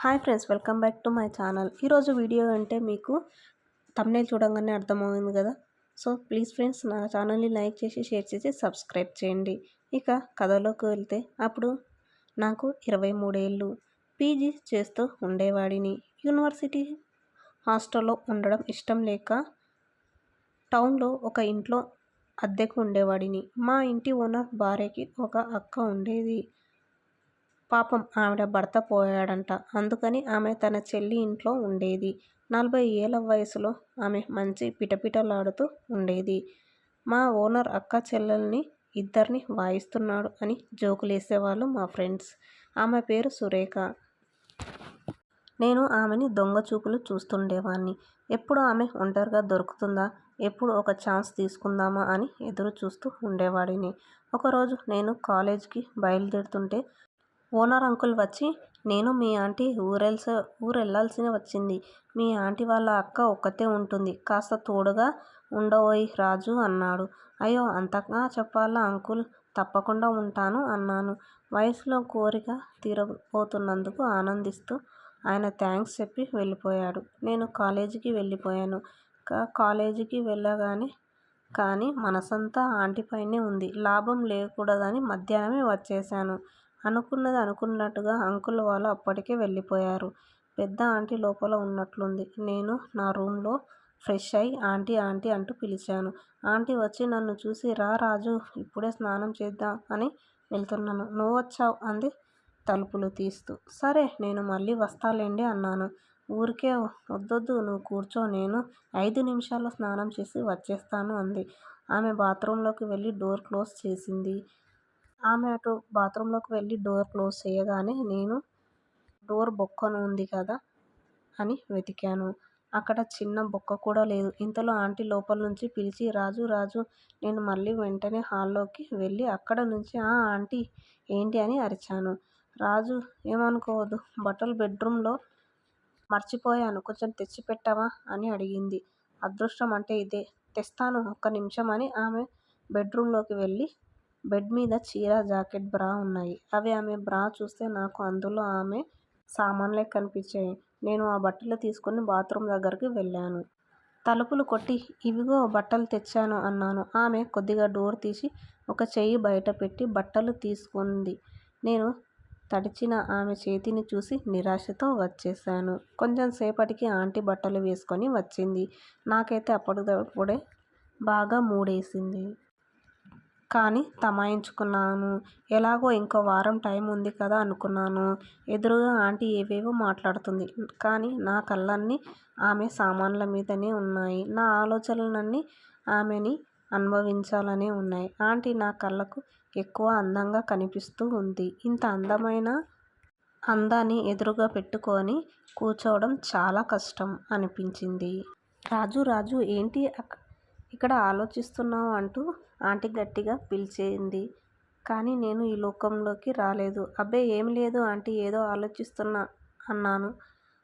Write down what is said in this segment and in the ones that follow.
Hi friends, welcome back to my channel. ఈరోజు video అంటే మీకు థంబ్నెయిల్ చూడంగానే అర్థమవుతుంది కదా. సో ప్లీజ్ ఫ్రెండ్స్, నా ఛానల్ని లైక్ చేసి షేర్ చేసి సబ్స్క్రైబ్ చేయండి. ఇక కథలోకి వెళ్తే, అప్పుడు నాకు 23 ఏళ్ళు. పీజీ చేస్తూ ఉండేవాడిని. యూనివర్సిటీ హాస్టల్లో ఉండడం ఇష్టం లేక టౌన్లో ఒక ఇంట్లో అద్దెకు ఉండేవాడిని. మా ఇంటి ఓనర్ భార్యకి ఒక అక్క ఉండేది. పాపం ఆవిడ భర్త పోయాడంట. అందుకని ఆమె తన చెల్లి ఇంట్లో ఉండేది. 40 ఏళ్ల వయసులో ఆమె మంచి పిటపిటలాడుతూ ఉండేది. మా ఓనర్ అక్క చెల్లెల్ని ఇద్దరిని వాయిస్తున్నాడు అని జోకులేసేవాళ్ళు మా ఫ్రెండ్స్. ఆమె పేరు సురేఖ. నేను ఆమెని దొంగ చూపులు చూస్తుండేవాణ్ణి. ఎప్పుడు ఆమె ఒంటరిగా దొరుకుతుందా, ఎప్పుడు ఒక ఛాన్స్ తీసుకుందామా అని ఎదురు చూస్తూ ఉండేవాడిని. ఒకరోజు నేను కాలేజ్కి బయలుదేరుతుంటే ఓనర్ అంకుల్ వచ్చి, నేను మీ ఆంటీ ఊరెళ్ళాల్సి వచ్చింది. మీ ఆంటీ వాళ్ళ అక్క ఒక్కతే ఉంటుంది. కాస్త తోడుగా ఉండవోయ్ రాజు అన్నాడు. అయ్యో, అంతగా చెప్పాలా అంకుల్, తప్పకుండా ఉంటాను అన్నాను. వయసులో కోరిక తీరబోతున్నందుకు ఆనందిస్తూ ఆయన థాంక్స్ చెప్పి వెళ్ళిపోయాడు. నేను కాలేజీకి వెళ్ళిపోయాను. కాలేజీకి వెళ్ళగానే కానీ మనసంతా ఆంటీపైనే ఉంది. లాభం లేకూడదని మధ్యాహ్నమే వచ్చేశాను. అనుకున్నది అనుకున్నట్టుగా అంకుల్ వాళ్ళు అప్పటికే వెళ్ళిపోయారు. పెద్ద ఆంటీ లోపల ఉన్నట్లుంది. నేను నా రూమ్లో ఫ్రెష్ అయి ఆంటీ ఆంటీ అంటూ పిలిచాను. ఆంటీ వచ్చి నన్ను చూసి, రా రాజు, ఇప్పుడే స్నానం చేద్దాం అని వెళ్తున్నాను, నువ్వొచ్చావ్ అంది తలుపులు తీస్తూ. సరే, నేను మళ్ళీ వస్తాలేండి అన్నాను. ఊరికే వద్దొద్దు, నువ్వు కూర్చో, నేను 5 నిమిషాల్లో స్నానం చేసి వచ్చేస్తాను అంది. ఆమె బాత్రూంలోకి వెళ్ళి డోర్ క్లోజ్ చేసింది. ఆమె అటు బాత్రూంలోకి వెళ్ళి డోర్ క్లోజ్ చేయగానే నేను డోర్ బొక్కన ఉంది కదా అని వెతికాను. అక్కడ చిన్న బొక్క కూడా లేదు. ఇంతలో ఆంటీ లోపల నుంచి పిలిచి, రాజు రాజు. నేను మళ్ళీ వెంటనే హాల్లోకి వెళ్ళి అక్కడ నుంచి ఆ ఆంటీ ఏంటి అని అరిచాను. రాజు, ఏమనుకోవద్దు, బట్టలు బెడ్రూమ్లో మర్చిపోయాను, కొంచెం తెచ్చిపెట్టవా అని అడిగింది. అదృష్టం అంటే ఇదే, తెస్తాను, ఒక్క నిమిషం అని ఆమె బెడ్రూంలోకి వెళ్ళి బెడ్ మీద చీర, జాకెట్, బ్రా ఉన్నాయి. అవి ఆమె బ్రా చూస్తే నాకు అందులో ఆమె సామాన్లే కనిపించాయి. నేను ఆ బట్టలు తీసుకుని బాత్రూమ్ దగ్గరికి వెళ్ళాను. తలుపులు కొట్టి, ఇవిగో బట్టలు తెచ్చాను అన్నాను. ఆమె కొద్దిగా డోర్ తీసి ఒక చెయ్యి బయట పెట్టి బట్టలు తీసుకుంది. నేను తడిచిన ఆమె చేతిని చూసి నిరాశతో వచ్చేశాను. కొంచెం సేపటికి ఆంటీ బట్టలు వేసుకొని వచ్చింది. నాకైతే అప్పటికప్పుడే బాగా మూడేసింది. కానీ తమాయించుకున్నాను. ఎలాగో ఇంకో వారం టైం ఉంది కదా అనుకున్నాను. ఎదురుగా ఆంటీ ఏవేవో మాట్లాడుతుంది. కానీ నా కళ్ళన్నీ ఆమె సామాన్ల మీదనే ఉన్నాయి. నా ఆలోచనలన్నీ ఆమెని అనుభవించాలనే ఉన్నాయి. ఆంటీ నా కళ్ళకు ఎక్కువ అందంగా కనిపిస్తూ ఉంది. ఇంత అందమైన అందాన్ని ఎదురుగా పెట్టుకొని కూర్చోవడం చాలా కష్టం అనిపించింది. రాజు రాజు, ఏంటి ఇక్కడ ఆలోచిస్తున్నావు అంటూ ఆంటీ గట్టిగా పిలిచింది. కానీ నేను ఈ లోకంలోకి రాలేదు. అబ్బే ఏం లేదు ఆంటీ, ఏదో ఆలోచిస్తున్నా అన్నాను.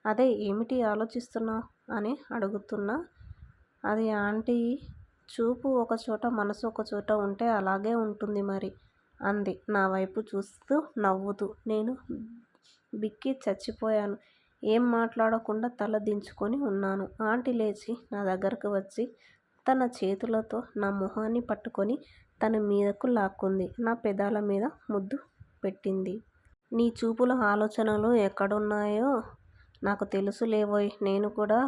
అదే, ఏమిటి ఆలోచిస్తున్నావు అని అడుగుతున్నా. అది ఆంటీ చూపు ఒకచోట, మనసు ఒకచోట ఉంటే అలాగే ఉంటుంది మరి అంది నా వైపు చూస్తూ నవ్వుతూ. నేను బిక్కి చచ్చిపోయాను. ఏం మాట్లాడకుండా తల దించుకొని ఉన్నాను. ఆంటీ లేచి నా దగ్గరకు వచ్చి తన చేతులతో నా మొహాన్ని పట్టుకొని తన మీదకు లాక్కుంది. నా పెదాల మీద ముద్దు పెట్టింది. నీ చూపుల ఆలోచనలు ఎక్కడున్నాయో నాకు తెలుసులేవోయ్. నేను కూడా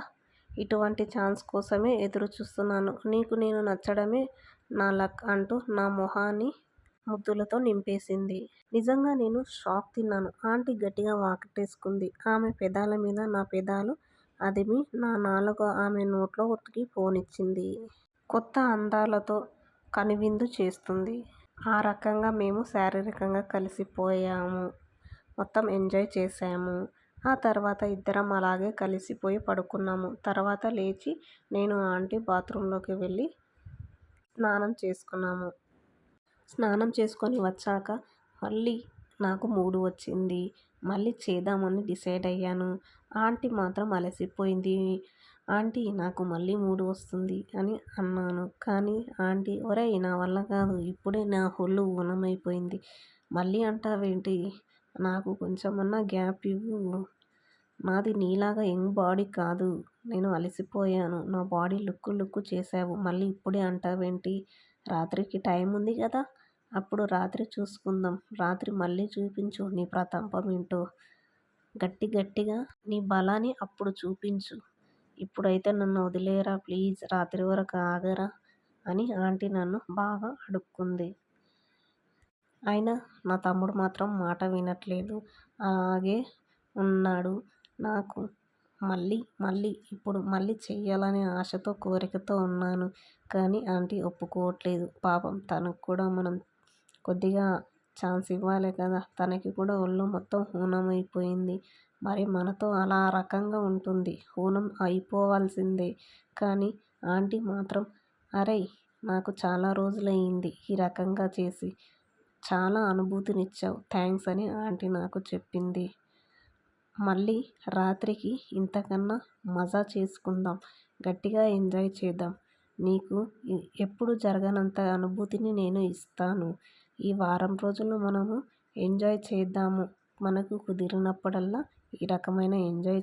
ఇటువంటి ఛాన్స్ కోసమే ఎదురు చూస్తున్నాను. నీకు నేను నచ్చడమే నా లక్ అంటూ నా మొహాన్ని ముద్దులతో నింపేసింది. నిజంగా నేను షాక్ తిన్నాను. ఆంటీ గట్టిగా వాకటేసుకుంది. ఆమె పెదాల మీద నా పెదాలు అదిమి నా నాలుక ఆమె నోట్లోకి పోనిచ్చింది. కొత్త అందాలతో కనువిందు చేస్తుంది. ఆ రకంగా మేము శారీరకంగా కలిసిపోయాము. మొత్తం ఎంజాయ్ చేశాము. ఆ తర్వాత ఇద్దరం అలాగే కలిసిపోయి పడుకున్నాము. తర్వాత లేచి నేను ఆంటీ బాత్రూంలోకి వెళ్ళి స్నానం చేసుకున్నాము. స్నానం చేసుకొని వచ్చాక మళ్ళీ నాకు మూడు వచ్చింది. మళ్ళీ చేద్దామని డిసైడ్ అయ్యాను. ఆంటీ మాత్రం అలసిపోయింది. ఆంటీ, నాకు మళ్ళీ మూడు వస్తుంది అని అన్నాను. కానీ ఆంటీ, ఒరేయ్, నా వల్ల కాదు, ఇప్పుడే నా ఒళ్ళు ఊనమైపోయింది, మళ్ళీ అంటావేంటి, నాకు కొంచెమన్నా గ్యాప్ ఇవ్వు నాది నీలాగా యంగ్ బాడీ కాదు. నేను అలసిపోయాను. నా బాడీ లుక్కు చేశావు. మళ్ళీ ఇప్పుడే అంటావేంటి? రాత్రికి టైం ఉంది కదా! అప్పుడు రాత్రి చూసుకుందాం. రాత్రి మళ్ళీ చూపించు నీ ప్రతాపమేంటో. గట్టిగా నీ బలాన్ని అప్పుడు చూపించు. ఇప్పుడైతే నన్ను వదిలేయరా ప్లీజ్. రాత్రి వరకు ఆగరా అని ఆంటీ నన్ను బాగా అడుక్కుంది. అయినా నా తమ్ముడు మాత్రం మాట వినట్లేదు. అలాగే ఉన్నాడు. నాకు ఇప్పుడు మళ్ళీ చెయ్యాలనే ఆశతో, కోరికతో ఉన్నాను. కానీ ఆంటీ ఒప్పుకోవట్లేదు. పాపం తనకు కూడా మనం కొద్దిగా ఛాన్స్ ఇవ్వాలి కదా! తనకి కూడా ఒళ్ళు మొత్తం హూనమైపోయింది. మరి మనతో అలా రకంగా ఉంటుంది. హూనం అయిపోవాల్సిందే. కానీ ఆంటీ మాత్రం అరేయ్! నాకు చాలా రోజులయ్యింది ఈ రకంగా చేసి. చాలా అనుభూతినిచ్చావు. థాంక్స్ అని ఆంటీ నాకు చెప్పింది. మళ్ళీ రాత్రికి ఇంతకన్నా మజా చేసుకుందాం. గట్టిగా ఎంజాయ్ చేద్దాం. నీకు ఎప్పుడు జరగనంత అనుభూతిని నేను ఇస్తాను. ఈ వారం రోజులు మనము ఎంజాయ్ చేద్దాము. మనకు కుదిరినప్పుడల్లా ఈ రకమైన ఎంజాయ్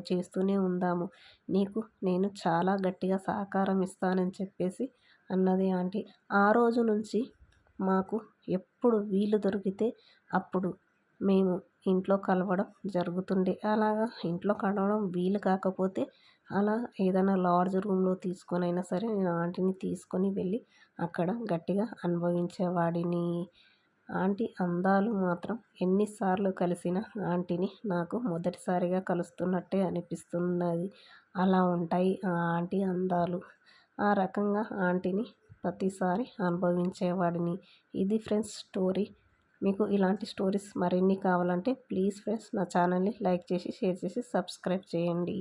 చేస్తూనే ఉందాము. నీకు నేను చాలా గట్టిగా సహకారం ఇస్తానని చెప్పేసి అన్నది ఆంటీ. ఆ రోజు నుంచి మాకు ఎప్పుడు వీలు దొరికితే అప్పుడు మేము ఇంట్లో కలవడం జరుగుతుండే. అలాగా ఇంట్లో కలవడం వీలు కాకపోతే అలా ఏదైనా లాడ్జ్ రూమ్‌లో తీసుకొనైనా సరే నేను ఆంటీని తీసుకొని వెళ్ళి అక్కడ గట్టిగా అనుభవించేవాడిని. ఆంటీ అందాలు మాత్రం ఎన్నిసార్లు కలిసినా ఆంటీని నాకు మొదటిసారిగా కలుస్తున్నట్టే అనిపిస్తున్నది. అలా ఉంటాయి ఆ ఆంటీ అందాలు. ఆ రకంగా ఆంటీని ప్రతిసారి అనుభవించేవాడిని. ఇది ఫ్రెండ్స్ స్టోరీ. మీకు ఇలాంటి స్టోరీస్ మరిన్ని కావాలంటే ప్లీజ్ ఫ్రెండ్స్ నా ఛానల్ని లైక్ చేసి, షేర్ చేసి, సబ్స్క్రైబ్ చేయండి.